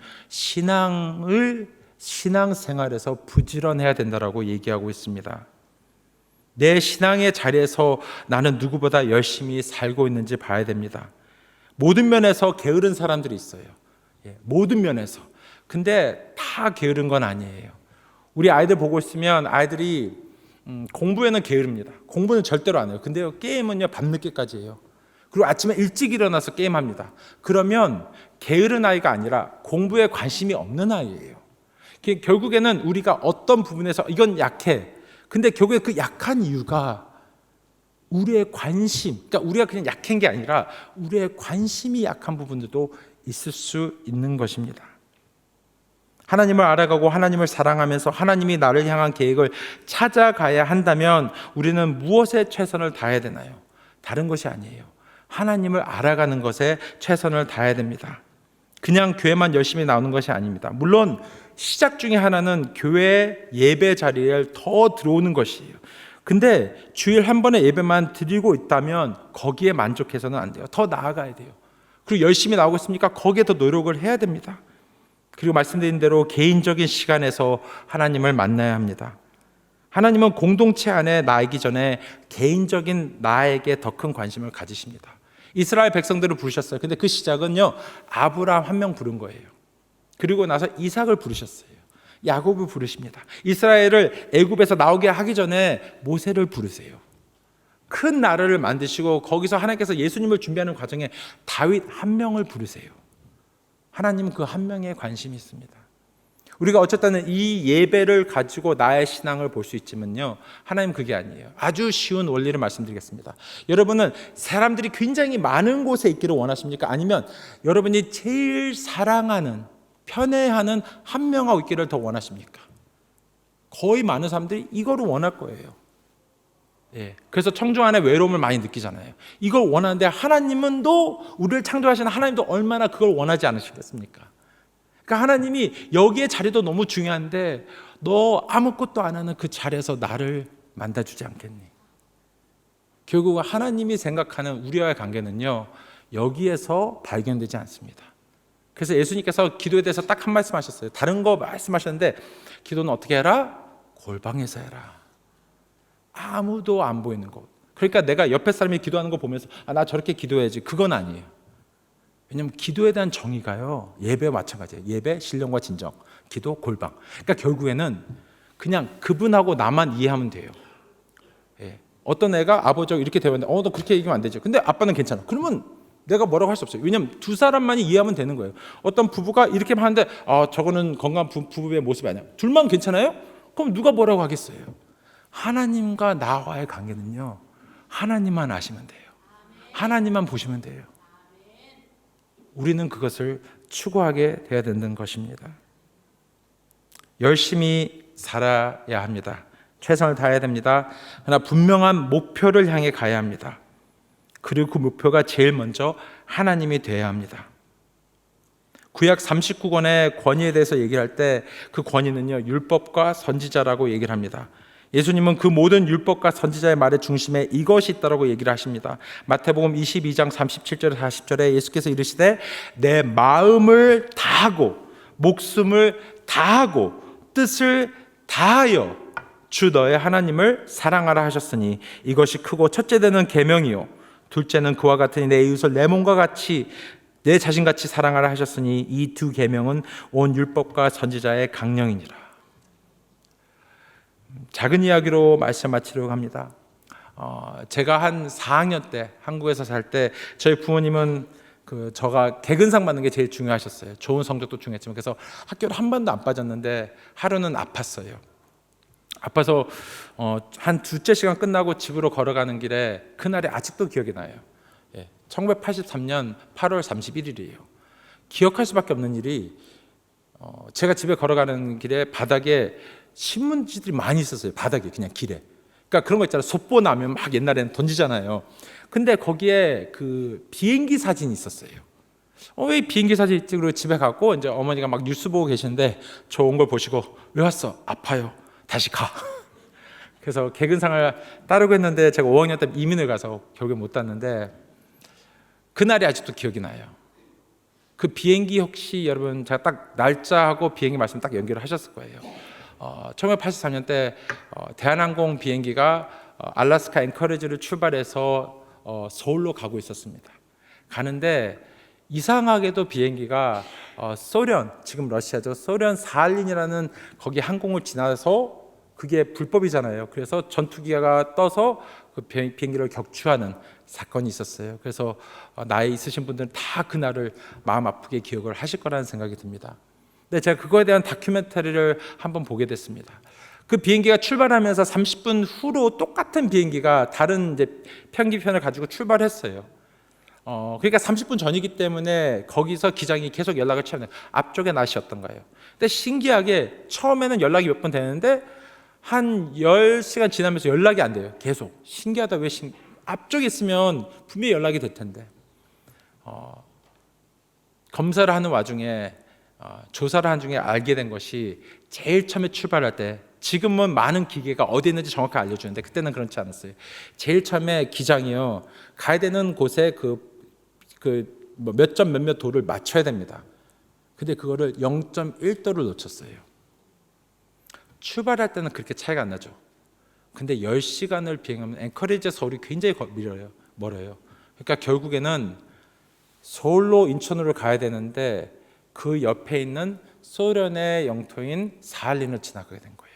신앙생활에서 부지런해야 된다라고 얘기하고 있습니다. 내 신앙의 자리에서 나는 누구보다 열심히 살고 있는지 봐야 됩니다. 모든 면에서 게으른 사람들이 있어요. 모든 면에서. 근데 다 게으른 건 아니에요. 우리 아이들 보고 있으면 아이들이 공부에는 게으릅니다. 공부는 절대로 안 해요. 근데요 게임은요 밤늦게까지 해요. 그리고 아침에 일찍 일어나서 게임합니다. 그러면 게으른 아이가 아니라 공부에 관심이 없는 아이예요. 결국에는 우리가 어떤 부분에서 이건 약해. 근데 결국에 그 약한 이유가 우리의 관심, 그러니까 우리가 그냥 약한 게 아니라 우리의 관심이 약한 부분들도 있을 수 있는 것입니다. 하나님을 알아가고 하나님을 사랑하면서 하나님이 나를 향한 계획을 찾아가야 한다면 우리는 무엇에 최선을 다해야 되나요? 다른 것이 아니에요. 하나님을 알아가는 것에 최선을 다해야 됩니다. 그냥 교회만 열심히 나오는 것이 아닙니다. 물론 시작 중에 하나는 교회 예배 자리에 더 들어오는 것이에요. 근데 주일 한 번의 예배만 드리고 있다면 거기에 만족해서는 안 돼요. 더 나아가야 돼요. 그리고 열심히 나오고 있으니까 거기에 더 노력을 해야 됩니다. 그리고 말씀드린 대로 개인적인 시간에서 하나님을 만나야 합니다. 하나님은 공동체 안에 나이기 전에 개인적인 나에게 더 큰 관심을 가지십니다. 이스라엘 백성들을 부르셨어요. 근데 그 시작은요 아브라함 한 명 부른 거예요. 그리고 나서 이삭을 부르셨어요. 야곱을 부르십니다. 이스라엘을 애굽에서 나오게 하기 전에 모세를 부르세요. 큰 나라를 만드시고 거기서 하나님께서 예수님을 준비하는 과정에 다윗 한 명을 부르세요. 하나님은 그 한 명에 관심이 있습니다. 우리가 어쨌든 이 예배를 가지고 나의 신앙을 볼 수 있지만요, 하나님 그게 아니에요. 아주 쉬운 원리를 말씀드리겠습니다. 여러분은 사람들이 굉장히 많은 곳에 있기를 원하십니까? 아니면 여러분이 제일 사랑하는, 편애하는 한 명하고 있기를 더 원하십니까? 거의 많은 사람들이 이거를 원할 거예요. 그래서 청중 안에 외로움을 많이 느끼잖아요. 이걸 원하는데 하나님은 또 우리를 창조하시는 하나님도 얼마나 그걸 원하지 않으시겠습니까? 그러니까 하나님이 여기에 자리도 너무 중요한데 너 아무것도 안 하는 그 자리에서 나를 만나주지 않겠니? 결국 하나님이 생각하는 우리와의 관계는요, 여기에서 발견되지 않습니다. 그래서 예수님께서 기도에 대해서 딱 한 말씀 하셨어요. 다른 거 말씀하셨는데 기도는 어떻게 해라? 골방에서 해라. 아무도 안 보이는 곳. 그러니까 내가 옆에 사람이 기도하는 거 보면서 나 저렇게 기도해야지, 그건 아니에요. 왜냐하면 기도에 대한 정의가요, 예배와 마찬가지예요. 예배, 신령과 진정, 기도, 골방. 그러니까 결국에는 그냥 그분하고 나만 이해하면 돼요. 어떤 애가 아버지하고 이렇게 대화하는데 너 그렇게 얘기하면 안 되죠. 근데 아빠는 괜찮아. 그러면 내가 뭐라고 할 수 없어요. 왜냐하면 두 사람만이 이해하면 되는 거예요. 어떤 부부가 이렇게 하는데 저거는 건강한 부부의 모습이 아니야. 둘만 괜찮아요? 그럼 누가 뭐라고 하겠어요? 하나님과 나와의 관계는요, 하나님만 아시면 돼요. 하나님만 보시면 돼요. 우리는 그것을 추구하게 되어야 되는 것입니다. 열심히 살아야 합니다. 최선을 다해야 됩니다. 그러나 분명한 목표를 향해 가야 합니다. 그리고 그 목표가 제일 먼저 하나님이 되어야 합니다. 구약 39권의 권위에 대해서 얘기할 때 그 권위는요, 율법과 선지자라고 얘기를 합니다. 예수님은 그 모든 율법과 선지자의 말의 중심에 이것이 있다라고 얘기를 하십니다. 마태복음 22장 37절에 40절에 예수께서 이르시되 내 마음을 다하고 목숨을 다하고 뜻을 다하여 주 너의 하나님을 사랑하라 하셨으니 이것이 크고 첫째 되는 계명이요 둘째는 그와 같으니 내 이웃을 내 몸과 같이 내 자신같이 사랑하라 하셨으니 이 두 계명은 온 율법과 선지자의 강령이니라. 작은 이야기로 말씀 마치려고 합니다. 제가 한 4학년 때 한국에서 살 때 저희 부모님은 저가 개근상 받는 게 제일 중요하셨어요. 좋은 성적도 중요했지만. 그래서 학교를 한 번도 안 빠졌는데 하루는 아팠어요. 아파서 한 두째 시간 끝나고 집으로 걸어가는 길에 그날이 아직도 기억이 나요. 1983년 8월 31일이에요. 기억할 수밖에 없는 일이 제가 집에 걸어가는 길에 바닥에 신문지들이 많이 있었어요. 바닥에 그냥 길에. 그러니까 그런 거 있잖아요. 솥보 나면 막 옛날에는 던지잖아요. 근데 거기에 그 비행기 사진이 있었어요. 왜 비행기 사진 있지? 그리고 집에 가고 이제 어머니가 막 뉴스 보고 계시는데 좋은 걸 보시고 왜 왔어? 아파요. 다시 가. 그래서 개근상을 따르고 했는데 제가 5학년 때 이민을 가서 결국에 못 땄는데 그날이 아직도 기억이 나요. 그 비행기 혹시 여러분 제가 딱 날짜하고 비행기 말씀 딱 연결을 하셨을 거예요. 1983년 때 대한항공 비행기가 알래스카 앵커리지를 출발해서 서울로 가고 있었습니다. 가는데 이상하게도 비행기가 소련, 지금 러시아죠. 소련 사할린이라는 거기 항공을 지나서 그게 불법이잖아요. 그래서 전투기가 떠서 그 비행기를 격추하는 사건이 있었어요. 그래서 나이 있으신 분들은 다 그날을 마음 아프게 기억을 하실 거라는 생각이 듭니다. 근데 제가 그거에 대한 다큐멘터리를 한번 보게 됐습니다. 그 비행기가 출발하면서 30분 후로 똑같은 비행기가 다른 이제 편기편을 가지고 출발했어요. 그러니까 30분 전이기 때문에 거기서 기장이 계속 연락을 취하는 앞쪽에 낫이었던 거예요. 근데 신기하게 처음에는 연락이 몇 번 되는데 한 10시간 지나면서 연락이 안 돼요. 계속. 신기하다. 왜 앞쪽에 있으면 분명히 연락이 될 텐데. 검사를 하는 와중에 조사를 한 중에 알게 된 것이 제일 처음에 출발할 때, 지금은 많은 기계가 어디 있는지 정확히 알려주는데 그때는 그렇지 않았어요. 제일 처음에 기장이요, 가야 되는 곳에 몇 점 몇몇 도를 맞춰야 됩니다. 근데 그거를 0.1도를 놓쳤어요. 출발할 때는 그렇게 차이가 안 나죠. 근데 10시간을 비행하면 앵커리지 서울이 굉장히 멀어요. 그러니까 결국에는 서울로 인천으로 가야 되는데 그 옆에 있는 소련의 영토인 사할린을 지나가게 된 거예요.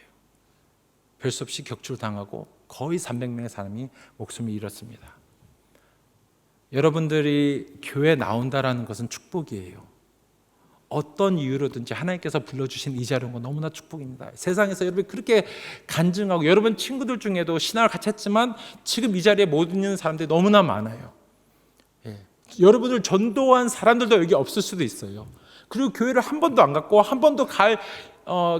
별 수 없이 격출당하고 거의 300명의 사람이 목숨을 잃었습니다. 여러분들이 교회에 나온다라는 것은 축복이에요. 어떤 이유로든지 하나님께서 불러주신 이 자리는 너무나 축복입니다. 세상에서 여러분이 그렇게 간증하고 여러분 친구들 중에도 신앙을 같이 했지만 지금 이 자리에 못 있는 사람들이 너무나 많아요. 여러분을 전도한 사람들도 여기 없을 수도 있어요. 그리고 교회를 한 번도 안 갔고 한 번도 갈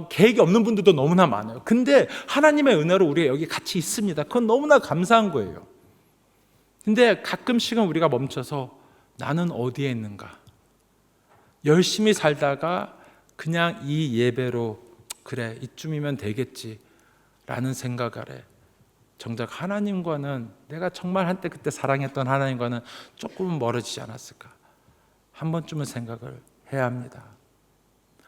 계획이 없는 분들도 너무나 많아요. 근데 하나님의 은혜로 우리가 여기 같이 있습니다. 그건 너무나 감사한 거예요. 근데 가끔씩은 우리가 멈춰서 나는 어디에 있는가? 열심히 살다가 그냥 이 예배로 그래 이쯤이면 되겠지 라는 생각 아래 정작 하나님과는 내가 정말 한때 그때 사랑했던 하나님과는 조금은 멀어지지 않았을까? 한 번쯤은 생각을 해야 합니다.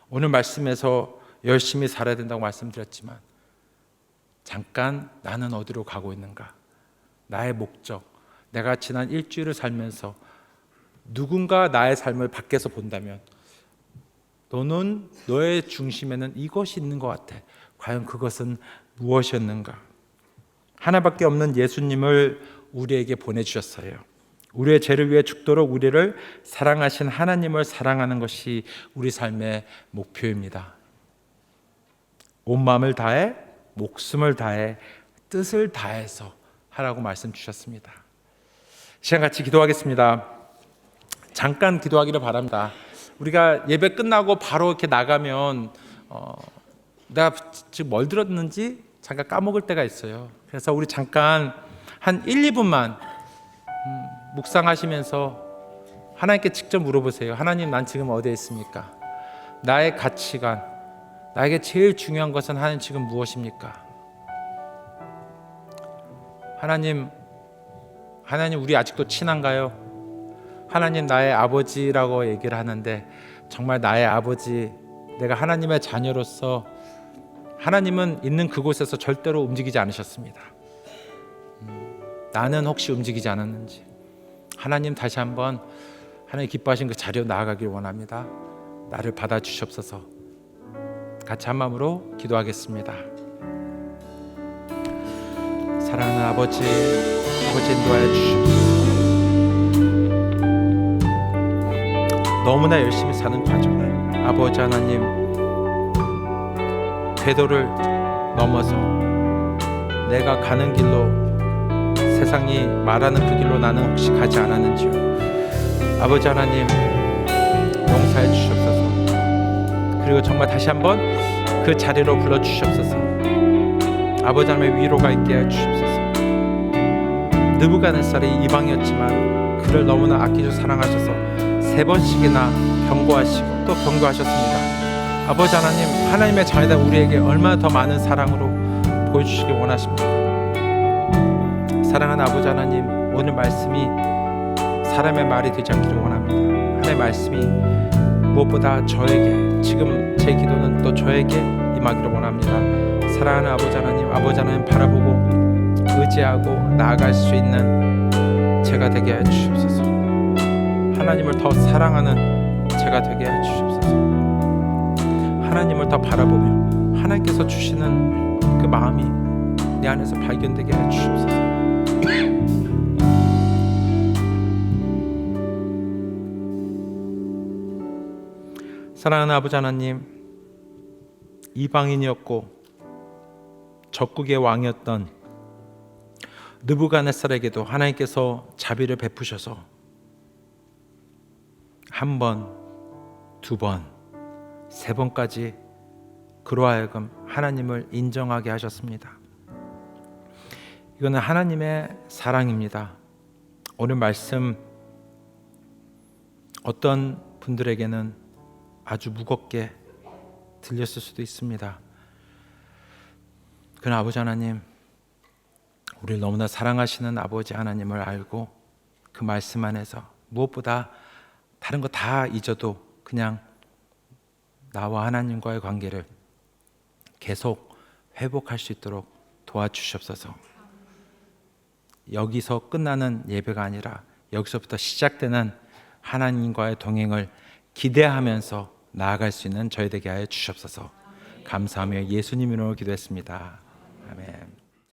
오늘 말씀에서 열심히 살아야 된다고 말씀드렸지만 잠깐 나는 어디로 가고 있는가? 나의 목적, 내가 지난 일주일을 살면서 누군가 나의 삶을 밖에서 본다면 너는 너의 중심에는 이것이 있는 것 같아. 과연 그것은 무엇이었는가? 하나밖에 없는 예수님을 우리에게 보내주셨어요. 우리의 죄를 위해 죽도록 우리를 사랑하신 하나님을 사랑하는 것이 우리 삶의 목표입니다. 온 마음을 다해, 목숨을 다해, 뜻을 다해서 하라고 말씀 주셨습니다. 시간 같이 기도하겠습니다. 잠깐 기도하기를 바랍니다. 우리가 예배 끝나고 바로 이렇게 나가면 내가 지금 뭘 들었는지 잠깐 까먹을 때가 있어요. 그래서 우리 잠깐 한 1, 2분만 묵상하시면서 하나님께 직접 물어보세요. 하나님, 난 지금 어디에 있습니까? 나의 가치관, 나에게 제일 중요한 것은 하나님 지금 무엇입니까? 하나님 우리 아직도 친한가요? 하나님 나의 아버지라고 얘기를 하는데 정말 나의 아버지, 내가 하나님의 자녀로서 하나님은 있는 그곳에서 절대로 움직이지 않으셨습니다. 나는 혹시 움직이지 않았는지 하나님 다시 한번 하나님 기뻐하신 그 자리로 나아가길 원합니다. 나를 받아주시옵소서. 같이 한 마음으로 기도하겠습니다. 사랑하는 아버지 인도하여 주시옵소서. 너무나 열심히 사는 과정을 아버지 하나님 궤도를 넘어서 내가 가는 길로 세상이 말하는 그 길로 나는 혹시 가지 않았는지요. 아버지 하나님 용서해 주시옵소서. 그리고 정말 다시 한번 그 자리로 불러주시옵소서. 아버지 하나님의 위로가 있게 해 주시옵소서. 느부갓네살이 이방이었지만 그를 너무나 아끼고 사랑하셔서 3번씩이나 경고하시고 또 경고하셨습니다. 아버지 하나님, 하나님의 자녀다 우리에게 얼마나 더 많은 사랑으로 보여주시길 원하십니까? 사랑하는 아버지 하나님, 오늘 말씀이 사람의 말이 되지 않기를 원합니다. 하나님의 말씀이 무엇보다 저에게, 지금 제 기도는 또 저에게 임하기를 원합니다. 사랑하는 아버지 하나님 바라보고 의지하고 나아갈 수 있는 제가 되게 해 주시옵소서. 하나님을 더 사랑하는 제가 되게 해 주시옵소서. 하나님을 더 바라보며 하나님께서 주시는 그 마음이 내 안에서 발견되게 해 주시옵소서. 사랑하는 아버지 하나님, 이방인이었고 적국의 왕이었던 느부갓네살에게도 하나님께서 자비를 베푸셔서 1번, 2번, 3번까지 그로 하여금 하나님을 인정하게 하셨습니다. 이거는 하나님의 사랑입니다. 오늘 말씀 어떤 분들에게는 아주 무겁게 들렸을 수도 있습니다. 그러나 아버지 하나님, 우리를 너무나 사랑하시는 아버지 하나님을 알고 그 말씀 안에서 무엇보다 다른 거 다 잊어도 그냥 나와 하나님과의 관계를 계속 회복할 수 있도록 도와주시옵소서. 여기서 끝나는 예배가 아니라 여기서부터 시작되는 하나님과의 동행을 기대하면서 나아갈 수 있는 저희 되게 하여 주시옵소서. 감사하며 예수님 이름으로 기도했습니다. 아멘.